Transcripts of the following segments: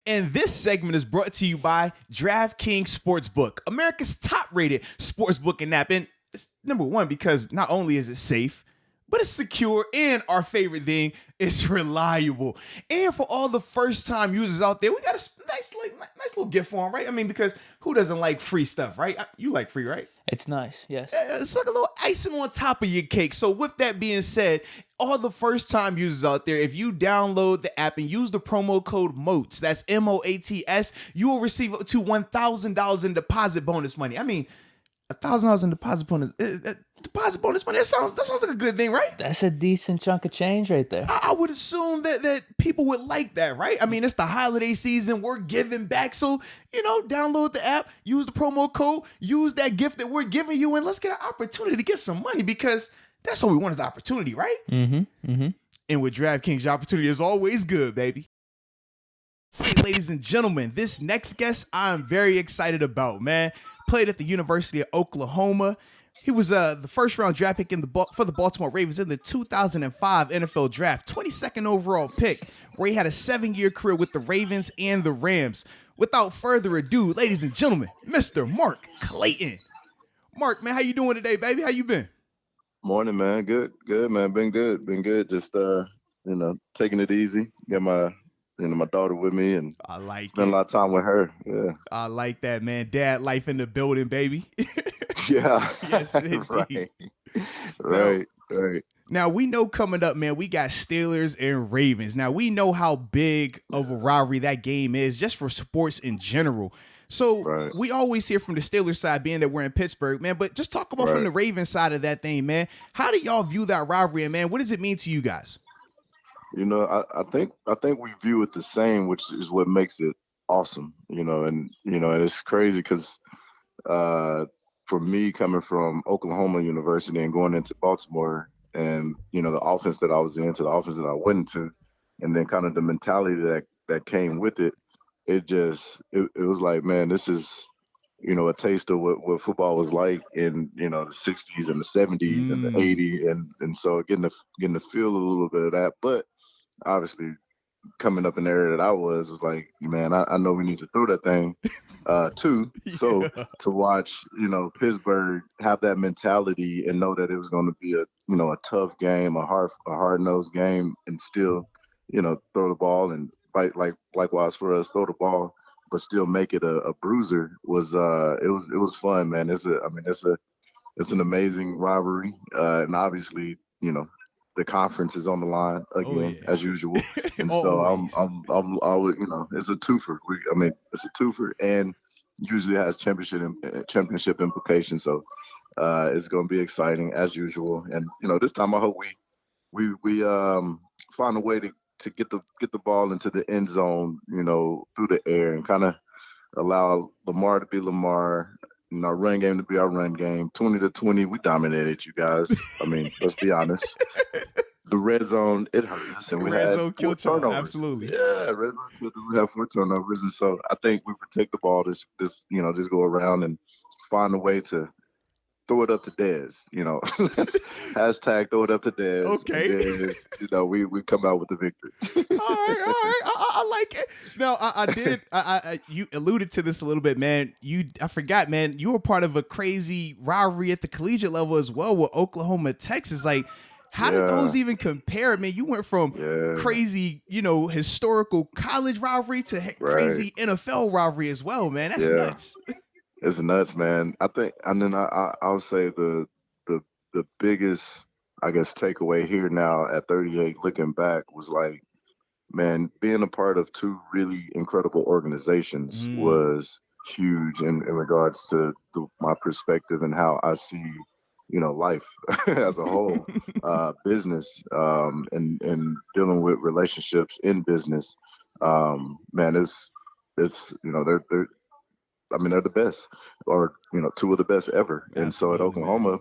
And this segment is brought to you by DraftKings Sportsbook, America's top-rated sportsbook and app. And it's number one because not only is it safe, but it's secure, and our favorite thing, it's reliable. And for all the first-time users out there, we got a nice little gift for them, right? I mean, because who doesn't like free stuff, right? You like free, right? It's nice, yes. It's like a little icing on top of your cake. So with that being said, all the first-time users out there, if you download the app and use the promo code MOATS, that's MOATS, you will receive up to $1,000 in deposit bonus money. I mean, $1,000 in deposit bonus money. That sounds like a good thing, right? That's a decent chunk of change right there. I would assume that people would like that, right? I mean, it's the holiday season. We're giving back. So, download the app, use the promo code, use that gift that we're giving you, and let's get an opportunity to get some money because that's all we want is opportunity, right? Mm-hmm. Mm-hmm. And with DraftKings, your opportunity is always good, baby. Hey, ladies and gentlemen, this next guest I'm very excited about, man. Played at the University of Oklahoma. He was the first-round draft pick for the Baltimore Ravens in the 2005 NFL Draft, 22nd overall pick, where he had a 7-year career with the Ravens and the Rams. Without further ado, ladies and gentlemen, Mr. Mark Clayton. Mark, man, how you doing today, baby? How you been? Morning, man. Good, man. Been good. Just taking it easy. Got my daughter with me, and I like spend a lot of time with her. Yeah, I like that, man. Dad life in the building, baby. Yeah. Yes, indeed. Right. Now, we know coming up, man, we got Steelers and Ravens. Now, we know how big of a rivalry that game is just for sports in general. So we always hear from the Steelers side, being that we're in Pittsburgh, man, but just talk about from the Ravens side of that thing, man. How do y'all view that rivalry, and, man, what does it mean to you guys? I think we view it the same, which is what makes it awesome, and it's crazy because for me, coming from Oklahoma University and going into Baltimore, and the offense that I was into, the offense that I went into, and then kind of the mentality that came with it, it was like, man, this is a taste of what football was like in the 60s and the 70s and the 80s, and so getting to feel a little bit of that, but obviously coming up in the area that I was like, man, I know we need to throw that thing too. So to watch, Pittsburgh have that mentality and know that it was going to be a tough game, a hard-nosed game, and still, throw the ball and fight likewise for us, throw the ball, but still make it a bruiser was it was fun, man. It's an amazing rivalry, and obviously, the conference is on the line again as usual, and so I'm always, it's a twofer. It's a twofer, and usually has championship implications. So it's going to be exciting as usual, and this time I hope we find a way to get the ball into the end zone, through the air, and kind of allow Lamar to be Lamar. Our run game to be our run game. 20-20, we dominated you guys. Let's be honest. The red zone, it hurt us, and we had 4 turnovers. Absolutely. Yeah, red zone, we have 4 turnovers, and so I think we protect the ball. Just go around and find a way to throw it up to Dez. Hashtag throw it up to Dez. Okay. And then, we come out with the victory. All right. I like it. No, I did. You alluded to this a little bit, man. I forgot, man. You were part of a crazy rivalry at the collegiate level as well with Oklahoma, Texas. Like, how did those even compare, man? You went from crazy, historical college rivalry to crazy NFL rivalry as well, man. That's nuts. It's nuts, man. I think, and then I'll say the biggest, I guess, takeaway here now at 38, looking back, was like, man, being a part of 2 really incredible organizations was huge in regards to my perspective and how I see, life as a whole, business, and dealing with relationships in business. Man, it's they're the best, or 2 of the best ever. And so at Oklahoma,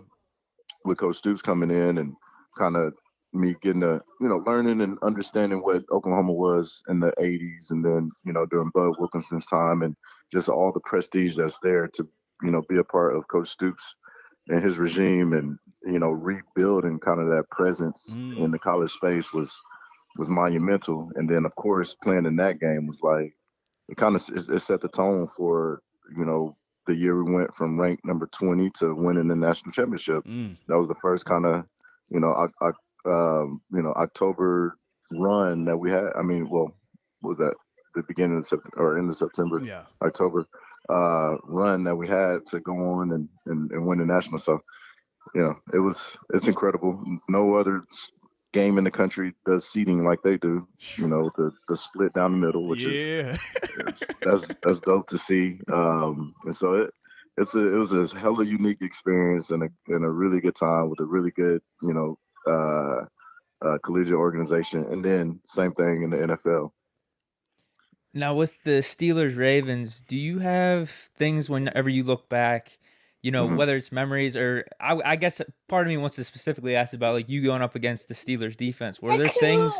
with Coach Stoops coming in and kind of me getting to learning and understanding what Oklahoma was in the 80s, and then during Bud Wilkinson's time, and just all the prestige that's there to be a part of Coach Stoops and his regime, and rebuilding kind of that presence in the college space was monumental. And then of course playing in that game was like, it kind of it set the tone for, the year we went from ranked number 20 to winning the national championship. Mm. That was the first kind of, October run that we had. I mean, well, what was that, the beginning of September or end of September, Yeah. October run that we had to go on and win the national. So, it's incredible. No other game in the country does seating like they do. The split down the middle, which is Yeah. that's dope to see. And so it was a hella unique experience and a really good time with a really good collegiate organization, and then same thing in the NFL. Now, with the Steelers Ravens, do you have things whenever you look back, Mhm. whether it's memories or I guess part of me wants to specifically ask about like you going up against the Steelers defense. Were there things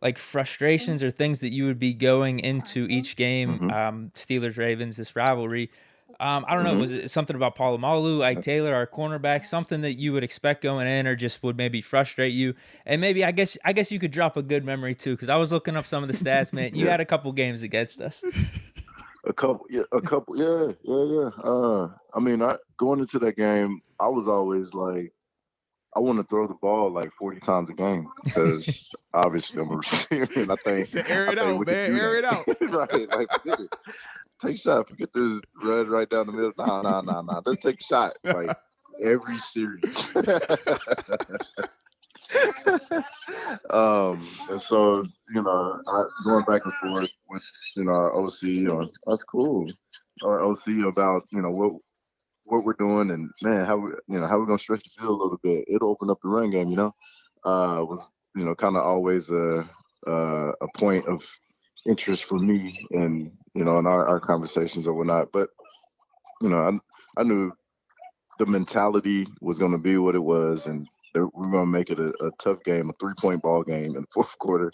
like frustrations or things that you would be going into each game, Mhm. Steelers Ravens, this rivalry? I don't know. Mhm. Was it something about Palomalu, Ike Taylor, our cornerback, something that you would expect going in, or just would maybe frustrate you? And maybe I guess you could drop a good memory too, because I was looking up some of the stats, man. You Yeah. had a couple games against us. A couple, yeah. I mean, going into that game, I was always like, I want to throw the ball like 40 times a game because obviously I'm a receiver, and I He think said, air I it think out, we could man. do Air it out. that. Right? Like, forget it. Take a shot. Forget this run right down the middle. Nah. Let's take a shot. Like every series. And so, going back and forth with, our OC on, that's cool. Our OC about, what we're doing, and man, how we're gonna stretch the field a little bit. It'll open up the run game, was, kind of always a point of interest for me, and, in our conversations or whatnot. But, I knew the mentality was going to be what it was, and we're going to make it a tough game, a 3-point ball game in the fourth quarter,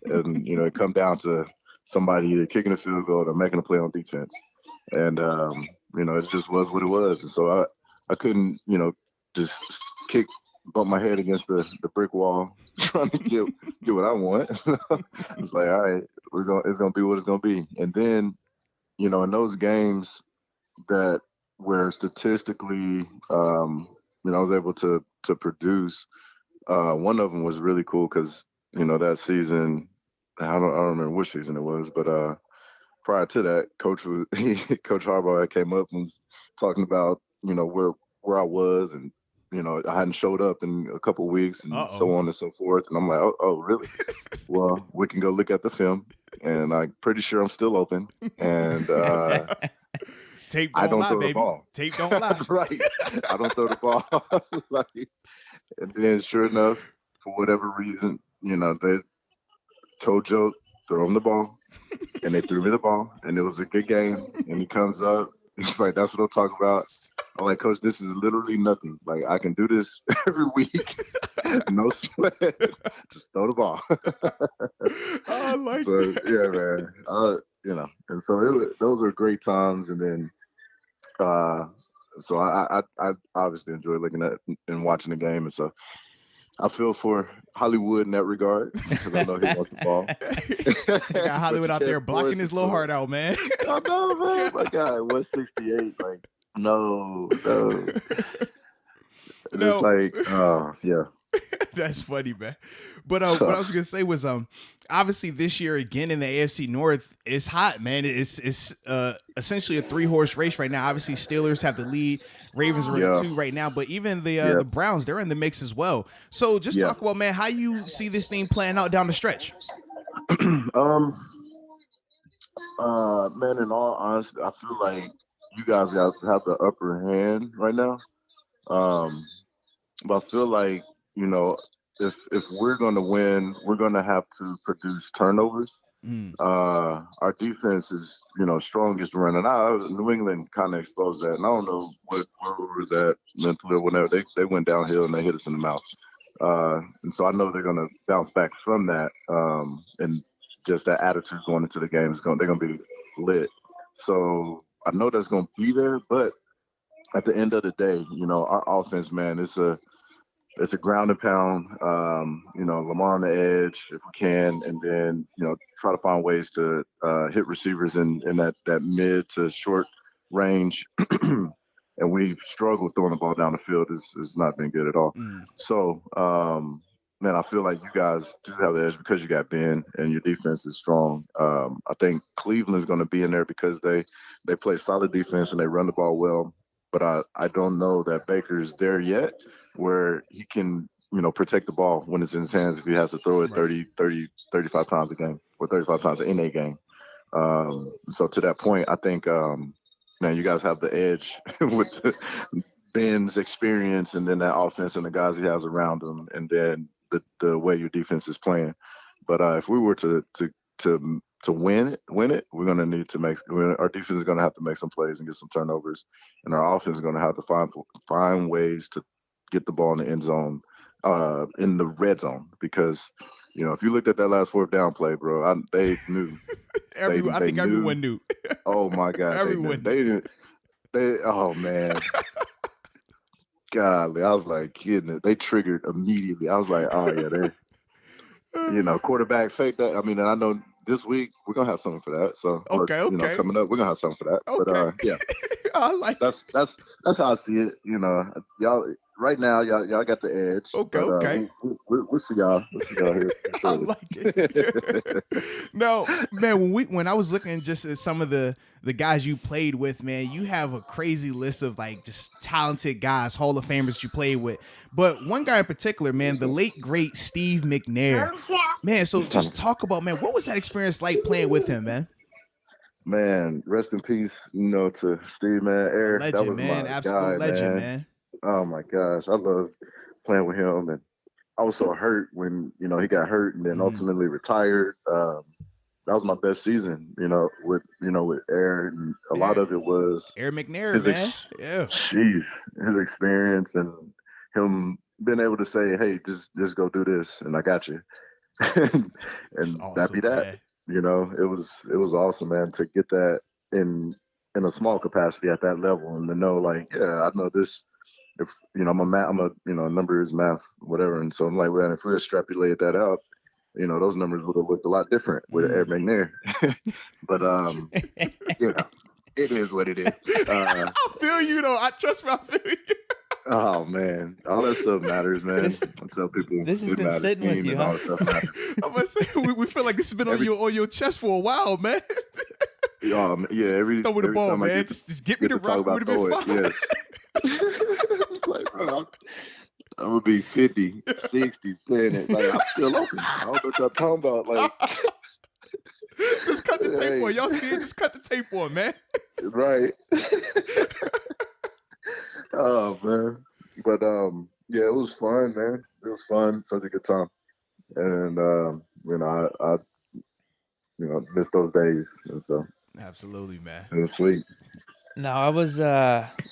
and it come down to somebody either kicking a field goal or making a play on defense, and it just was what it was, and so I couldn't just bump my head against the brick wall trying to get what I want. It's like, all right, it's gonna be what it's gonna be, and then in those games that where statistically, I was able to produce. One of them was really cool because that season, I don't remember which season it was, but prior to that, Coach Harbaugh had came up and was talking about where I was, and I hadn't showed up in a couple of weeks and Uh-oh. so on and so forth, and I'm like, oh really? Well, we can go look at the film, and I'm pretty sure I'm still open, and Tape I don't don't lie, throw the baby. ball. Tape don't lie. Right. I don't throw the ball. Like, and then sure enough, for whatever reason, they told Joe, throw him the ball. And they threw me the ball. And it was a good game. And he comes up. He's like, that's what I'm talking about. I'm like, Coach, this is literally nothing. Like, I can do this every week. No sweat. Just throw the ball. I like So, that. yeah, man. And so those are great times. And then, so I obviously enjoy looking at and watching the game, and so I feel for Hollywood in that regard because I know he wants the ball. They got Hollywood out there blocking his little heart out, man. I know, man. My guy, 168. Like, no. And it's like, yeah. That's funny, man. But what I was gonna say was, obviously this year again in the AFC North, it's hot, man. It's essentially a 3-horse race right now. Obviously, Steelers have the lead. Ravens are in 2 right now, but even the Browns, they're in the mix as well. So just talk about, man, how you see this thing playing out down the stretch. Man, in all honesty, I feel like you guys have the upper hand right now. But I feel like, if we're going to win, we're going to have to produce turnovers. Our defense is, strongest running. New England kind of exposed that, and I don't know where was that mentally or whenever they went downhill and they hit us in the mouth. And so I know they're going to bounce back from that, and just that attitude going into the game they're going to be lit. So I know that's going to be there, but at the end of the day, our offense, man, it's a ground and pound. Lamar on the edge if we can, and then try to find ways to hit receivers in that mid to short range. And we've struggled throwing the ball down the field. It's not been good at all. So, man, I feel like you guys do have the edge because you got Ben and your defense is strong. I think Cleveland's going to be in there because they play solid defense and they run the ball well. But I don't know that Baker's there yet where he can, protect the ball when it's in his hands if he has to throw it 30, 35 times a game or 35 times in a game. So to that point, I think, man, you guys have the edge with Ben's experience and then that offense and the guys he has around him and then the way your defense is playing. But if we were to win it, we're going to need to our defense is going to have to make some plays and get some turnovers, and our offense is going to have to find ways to get the ball in the end zone, in the red zone, because if you looked at that last fourth down play, bro, they knew. I think everyone knew. Oh my God, everyone. Oh man. Golly, I was like, kidding it. They triggered immediately. I was like, oh yeah, quarterback fake that. I mean, I know this week we're gonna have something for that. So okay. Coming up, we're gonna have something for that. Okay. But yeah, I like that's how I see it. Y'all right now, y'all got the edge. Okay. We'll see y'all. Here. I like it. No, man. When I was looking just at some of the guys you played with, man, you have a crazy list of like just talented guys, Hall of Famers you played with. But one guy in particular, man, the late great Steve McNair. Man, so just talk about, man, what was that experience like playing with him, man? Man, rest in peace, to Steve, man. Eric, legend, that was man, my absolute guy, legend, man. Oh my gosh, I love playing with him, and I was so hurt when he got hurt and then ultimately retired. That was my best season, with Air, and a lot of it was Air McNair, man. His experience and him being able to say, "Hey, just go do this, and I got you," and awesome, that be that. Man. It was awesome, man, to get that in a small capacity at that level, and to know, like, yeah, I know this. If I'm a number is math, whatever, and so I'm like, well, if we extrapolated that out, those numbers would have looked a lot different with Ed McNair. But it is what it is. I feel you though. I feel you. Oh man, all that stuff matters, man. I tell people this has been sitting with you, huh? I'm gonna say we feel like it's been on your chest for a while, man. Yeah, throw me the ball, man. Just get me the rock. Would have been fine. Yes. Like, bro, I'm gonna be 50, 60, saying it. Like, I'm still open. I don't know what y'all talking about. Like, just cut the tape on. Y'all see it? Just cut the tape on, man. Right. Oh man, but yeah, it was fun, man. It was fun, such a good time, and I miss those days and stuff. Absolutely, man. It was sweet. Now, I was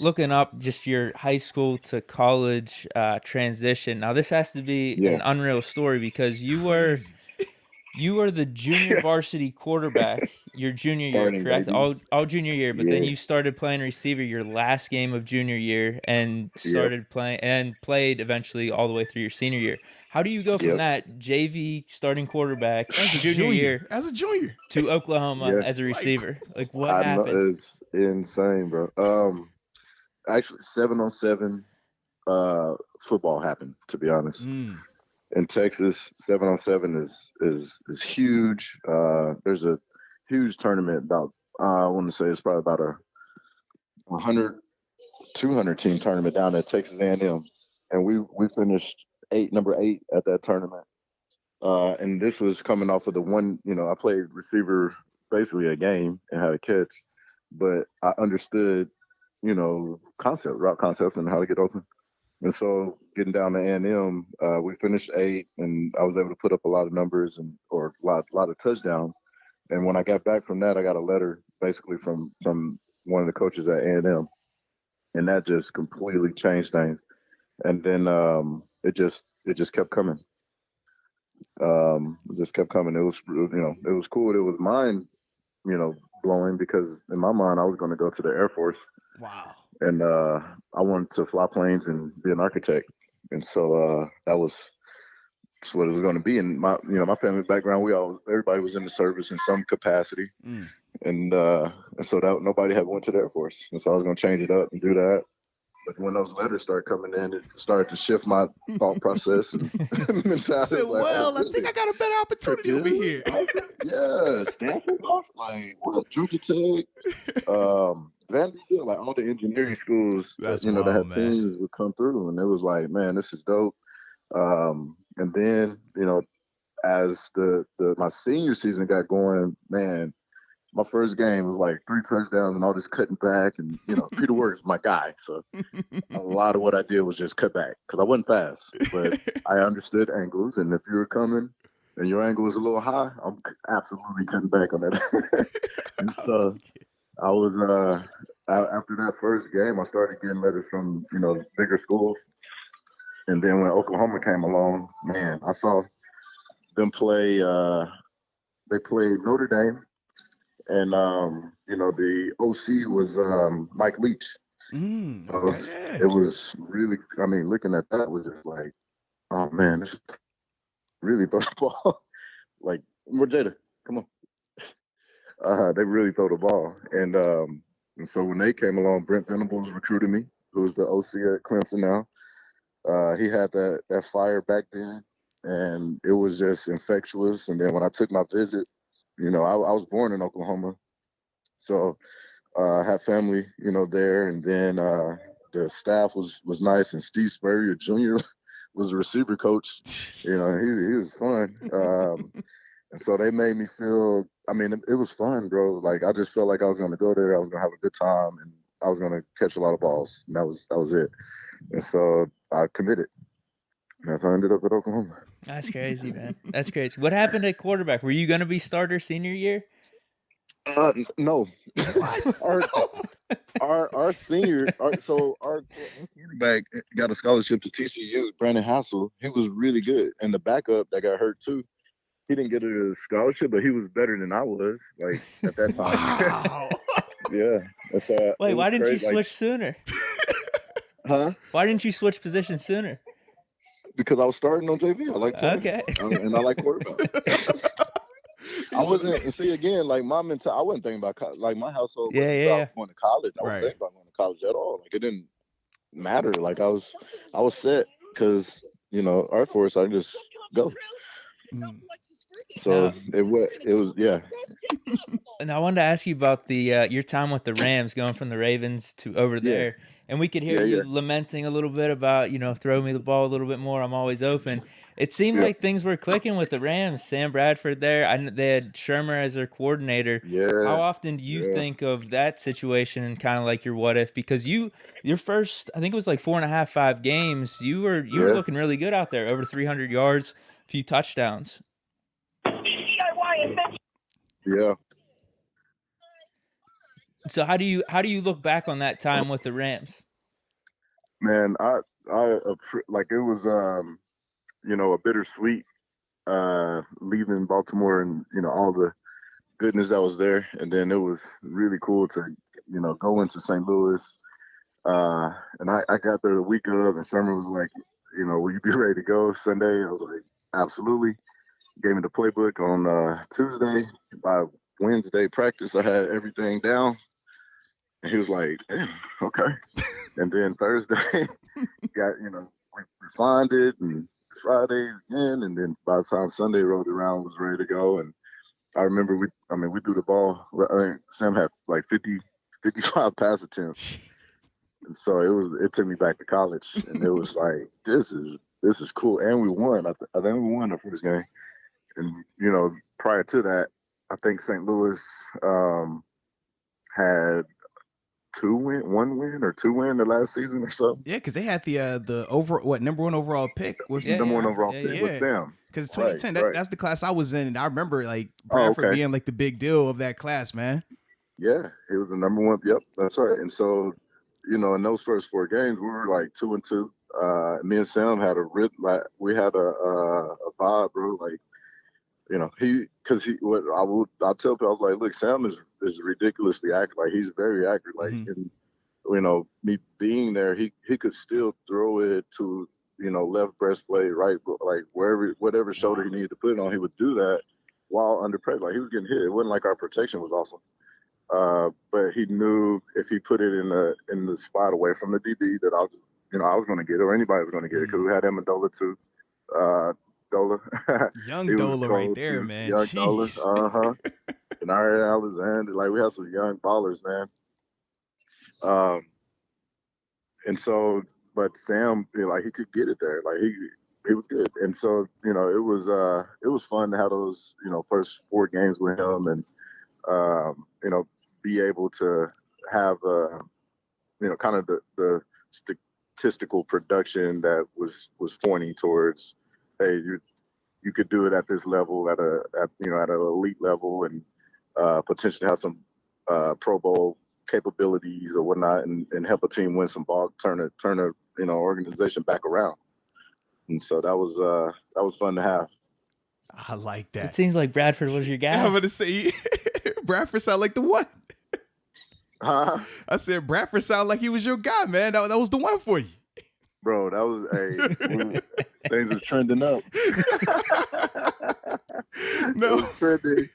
looking up just your high school to college transition. Now, this has to be an unreal story because you were the junior varsity quarterback your junior year, correct? All junior year, but then you started playing receiver your last game of junior year and started playing and played eventually all the way through your senior year. How do you go from that JV starting quarterback as a junior to Oklahoma as a receiver? Like what happened? I know, it's insane, bro. Actually, 7-on-7 football happened. To be honest, in Texas, 7-on-7 is huge. There's a huge tournament about I want to say it's probably about a 100, 200 team tournament down at Texas A&M, and we finished number 8 at that tournament. And this was coming off of the one, I played receiver basically a game and had a catch, but I understood, route concepts and how to get open. And so getting down to A&M, we finished 8, and I was able to put up a lot of numbers or a lot of touchdowns. And when I got back from that, I got a letter basically from one of the coaches at A&M, and that just completely changed things. And then it just kept coming. It just kept coming. It was it was cool. It was mind blowing because in my mind I was going to go to the Air Force. Wow. And I wanted to fly planes and be an architect. And so that was what it was going to be. And my family background, everybody was in the service in some capacity. And so that nobody had went to the Air Force. And so I was going to change it up and do that. But when those letters started coming in, it started to shift my thought process and mentality. So, well, I think I got a better opportunity over here. Yeah, Stanford, like what? Georgia Tech, Vanderbilt, like all the engineering schools, That's that wild, had man. teams would come through, and it was like, man, this is dope. And then, as my senior season got going, man, my first game was like 3 touchdowns and all this cutting back. And, Peter Works, my guy. So a lot of what I did was just cut back because I wasn't fast, but I understood angles. And if you were coming and your angle was a little high, I'm absolutely cutting back on that. And so I was, after that first game, I started getting letters from, bigger schools. And then when Oklahoma came along, man, I saw them play. They played Notre Dame, and the OC was Mike Leach. So it was really, looking at that was just like, oh man, this really throw the ball. Like, more Jada, come on. They really throw the ball, and so when they came along, Brent Venables recruited me, who's the OC at Clemson now. He had that fire back then, and it was just infectious. And then when I took my visit, I was born in Oklahoma, so I had family, there. And then the staff was nice, and Steve Spurrier Jr. was a receiver coach. He was fun. And so they made me feel. It was fun, bro. Like, I just felt like I was going to go there, I was going to have a good time, and I was going to catch a lot of balls, and that was it. And so I committed. And that's how I ended up at Oklahoma. That's crazy, man. That's crazy. What happened at quarterback? Were you going to be starter senior year? No. Our senior, our quarterback got a scholarship to TCU. Brandon Hassel. He was really good, and the backup that got hurt too. He didn't get a scholarship, but he was better than I was. Like, at that time. Wow. Yeah. That's, wait, why didn't you switch sooner? Huh? Why didn't you switch positions sooner? Because I was starting on JV. I like playing. Okay. And I like quarterback. I wasn't, see, again, like my mental, I wasn't thinking about like my household wasn't about going to college. I wasn't thinking about going to college at all. Like, it didn't matter. Like, I was set because, Air Force, I just go. So it was, yeah. And I wanted to ask you about the your time with the Rams, going from the Ravens to over there. And we could hear you lamenting a little bit about, throw me the ball a little bit more. I'm always open. It seemed like things were clicking with the Rams. Sam Bradford there. They had Shermer as their coordinator. Yeah. How often do you think of that situation and kind of like your what if? Because your first, I think it was like 4.5, 5 games, you were looking really good out there, over 300 yards, a few touchdowns. Yeah. So how do you look back on that time with the Rams? Man, I like, it was a bittersweet leaving Baltimore and all the goodness that was there, and then it was really cool to go into St. Louis. And I got there the week of, and Sherman was like, will you be ready to go Sunday? I was like, absolutely. Gave me the playbook on Tuesday. By Wednesday practice, I had everything down. And he was like, damn, okay. And then Thursday, got, we refined it, and Friday again. And then by the time Sunday rolled around, was ready to go. And I remember we threw the ball. Sam had like 55 pass attempts. And so it took me back to college. And it was like, this is cool. And we won. I think we won the first game. And, prior to that, I think St. Louis had one win or two win the last season or so. Yeah, because they had the number 1 overall pick was number 1 overall pick with Sam. Because 2010, that's the class I was in, and I remember like Bradford being like the big deal of that class, man. Yeah, he was the number 1. Yep, that's right. And so, in those first 4 games, we were like 2-2. Me and Sam had we had a vibe, bro. Like, I'll tell people, I was like, look, Sam is ridiculously accurate. Like, he's very accurate. Like, and, me being there, he could still throw it to, left breastplate, right, like whatever shoulder he needed to put it on, he would do that while under pressure. Like he was getting hit. It wasn't like our protection was awesome. But he knew if he put it in the spot away from the DB that I was going to get it, or anybody was going to get it, because we had Amendola too. Dola. Young Dola right there, too, man. Young Jeez. Dola. And Alexander. Like we had some young ballers, man. And so, but Sam, like he could get it there. Like he was good. And so, it was fun to have those, first 4 games with him, and be able to have kind of the statistical production that was pointing towards, hey, you could do it at this level, at an elite level, and potentially have some Pro Bowl capabilities or whatnot, and help a team win some ball, turn a organization back around. And so that was fun to have. I like that. It seems like Bradford was your guy. I'm going to say Bradford sound like the one. Huh? I said Bradford sound like he was your guy, man. That was the one for you. Bro, that was things was trending up. No. It was trending.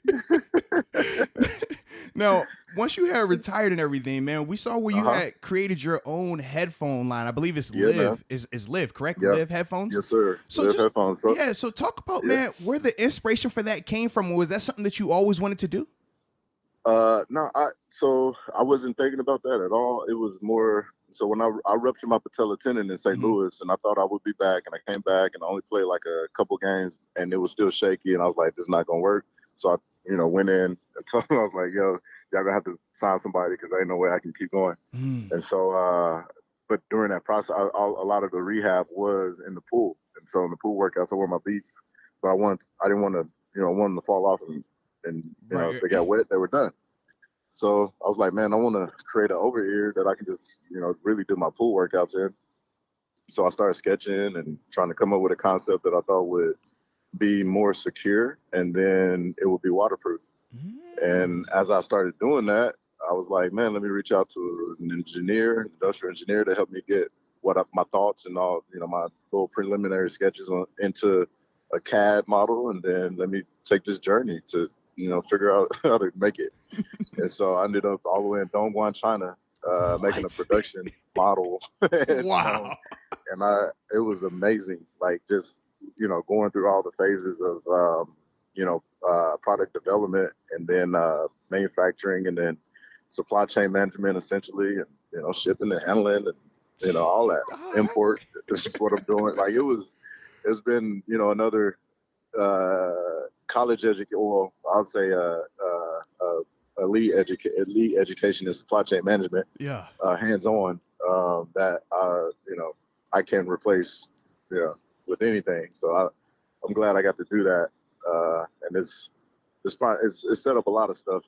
Now, once you had retired and everything, man, we saw where you had created your own headphone line. I believe it's Live. Is Live, correct? Yep. Live headphones? Yes, sir. So Live headphones. So talk about, man, where the inspiration for that came from. Was that something that you always wanted to do? No, I wasn't thinking about that at all. It was more, so when I ruptured my patella tendon in St. Louis, and I thought I would be back, and I came back, and I only played like a couple games, and it was still shaky, and I was like, this is not going to work. So I, went in and told them, I was like, yo, y'all gonna have to sign somebody, because ain't no way I can keep going. And so, but during that process, a lot of the rehab was in the pool. And so in the pool workouts, I wore my beats, but I didn't want to, want them to fall off, and if they got wet, they were done. So I was like, man, I want to create an over ear that I can just, really do my pool workouts in. So I started sketching and trying to come up with a concept that I thought would be more secure, and then it would be waterproof. And as I started doing that, I was like, man, let me reach out to an industrial engineer, to help me get my thoughts and all, my little preliminary sketches into a CAD model, and then let me take this journey to, figure out how to make it. And so I ended up all the way in Dongguan, China, making a production model. Wow. And it was amazing. Like, just, going through all the phases of, product development, and then manufacturing, and then supply chain management, essentially, and, shipping and handling, and, all that. Import, this is what I'm doing. Like, it's been, another college education, or I'll say elite education in supply chain management. Yeah. Hands-on, that I can replace, with anything. So I'm glad I got to do that, and it's set up a lot of stuff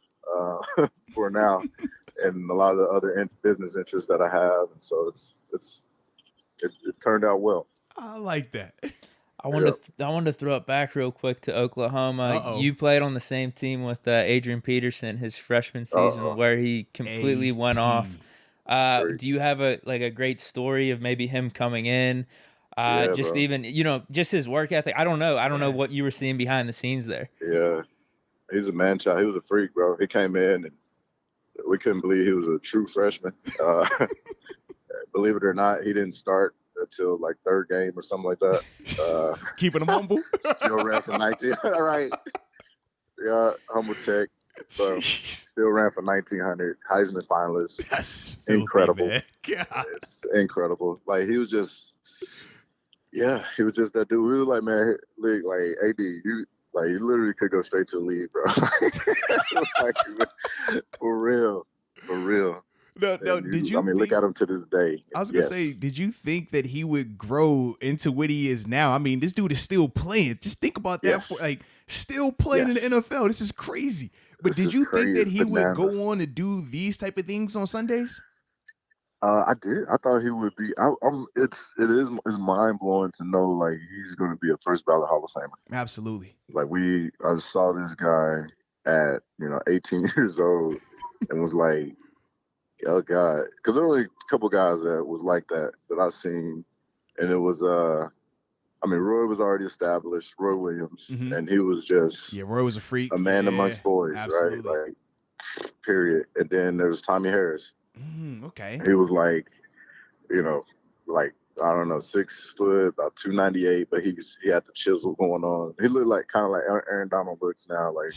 for now, and a lot of the other business interests that I have, and so it turned out well. I like that. I wanted to throw it back real quick to Oklahoma. You played on the same team with Adrian Peterson his freshman season, where he completely went off. Do you have a great story of maybe him coming in? Just bro. Even, just his work ethic. I don't know what you were seeing behind the scenes there. Yeah. He's a man child. He was a freak, bro. He came in, and we couldn't believe he was a true freshman. Believe it or not, he didn't start until like third game or something like that. Keeping him humble. Still ran for 19. All right. Yeah, humble check. So still ran for 1900. Heisman finalist. That's incredible. Man. It's incredible. Like, he was just, he was just that dude. We were like, man, like, AD, you literally could go straight to the league, bro. Like, for real. No, did you? Look at him to this day. I was gonna say, did you think that he would grow into what he is now? I mean, this dude is still playing. Just think about that. Still playing in the NFL. This is crazy. But did you think that he would go on to do these type of things on Sundays? I did. I thought he would be. It's mind blowing to know, like, he's going to be a first ballot Hall of Famer. Absolutely. Like, I saw this guy at 18 years old, and was like, oh God, because there were only a couple guys that was like that I've seen, and it was I mean, Roy was already established, Roy Williams, and he was just Roy was a freak, a man amongst boys, absolutely. right? Like, period. And then there was Tommy Harris. Okay. He was like, you know, like, I don't know, 6 foot, about 298, but he had the chisel going on. He looked like kind of like Aaron Donald looks now, like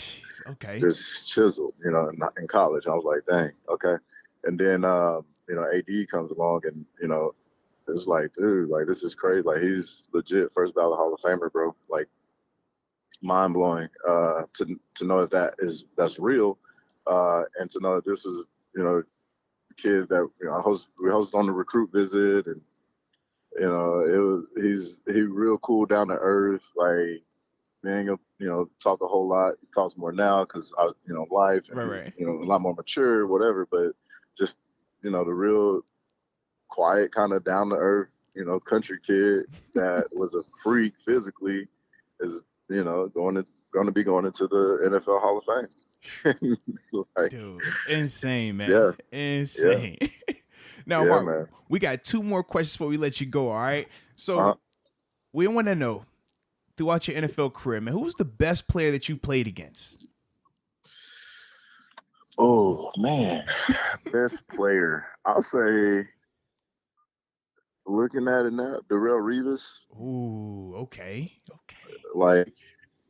okay, just chiseled, you know, in college. I was like, dang, okay. And then you know, AD comes along, and you know, it's like, dude, like this is crazy. Like he's legit first ballot Hall of Famer, bro. Like mind blowing to know that's real, and to know that this was, you know, a kid that, you know, we hosted on the recruit visit, and you know, he's real cool, down to earth, like being you know, talk a whole lot. He talks more now because you know, life, and right. you know, a lot more mature, whatever. But just, you know, the real quiet, kind of down to earth, you know, country kid that was a freak physically is, you know, going to be going into the NFL Hall of Fame. Like, dude, insane, man. Yeah, insane. Yeah. Now, Mark, man, we got 2 more questions before we let you go. All right. So we want to know, throughout your NFL career, man, who was the best player that you played against? Oh man, best player. I'll say, looking at it now, Darrelle Revis. Ooh, okay. Like,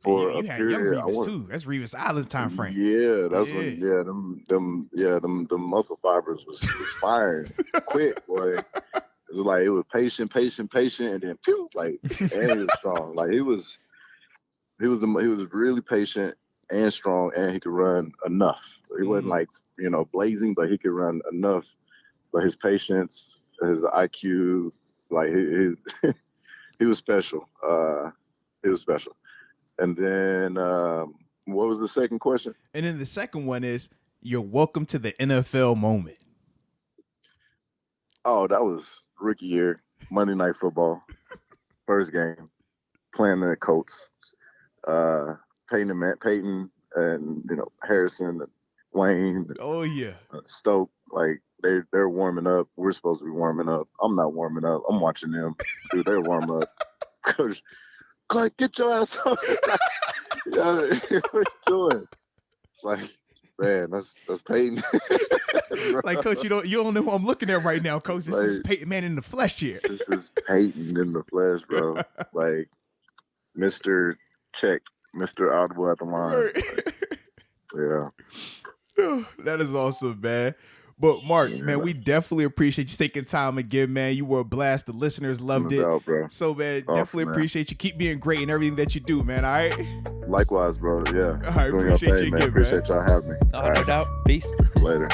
for you a had period, young Revis too. That's Revis Island's time frame. Yeah, that's when. Yeah, them muscle fibers was firing quick, boy. It was like, it was patient, and then pew, like, and he was strong. Like he was really patient and strong, and he could run enough. He wasn't like, you know, blazing, but he could run enough. But his patience, his IQ, like he was special. He was special. And then what was the second question? And then the second one is, you're welcome to the NFL moment. Oh, that was rookie year, Monday Night Football, first game, playing the Colts. Peyton and, you know, Harrison and Wayne. Oh yeah. Stoke, like they're warming up. We're supposed to be warming up. I'm not warming up. I'm watching them. Dude, they're warming up. Coach, Clark, get your ass up. Yeah, what you doing? It's like, man, that's Peyton. Like, Coach, you don't know who I'm looking at right now, Coach. This is Peyton, man, in the flesh here. This is Peyton in the flesh, bro. Like, Mr. Check, Mr. Audible at the line. Right. Like, yeah. That is awesome, man. But Mark, man, we definitely appreciate you taking time again, man. You were a blast. The listeners loved it. Doubt, bro. So, man, awesome, definitely appreciate you. Keep being great in everything that you do, man. All right. Likewise, bro. Yeah. All right. Appreciate you again, man. Appreciate y'all having me. No doubt. Peace. Later.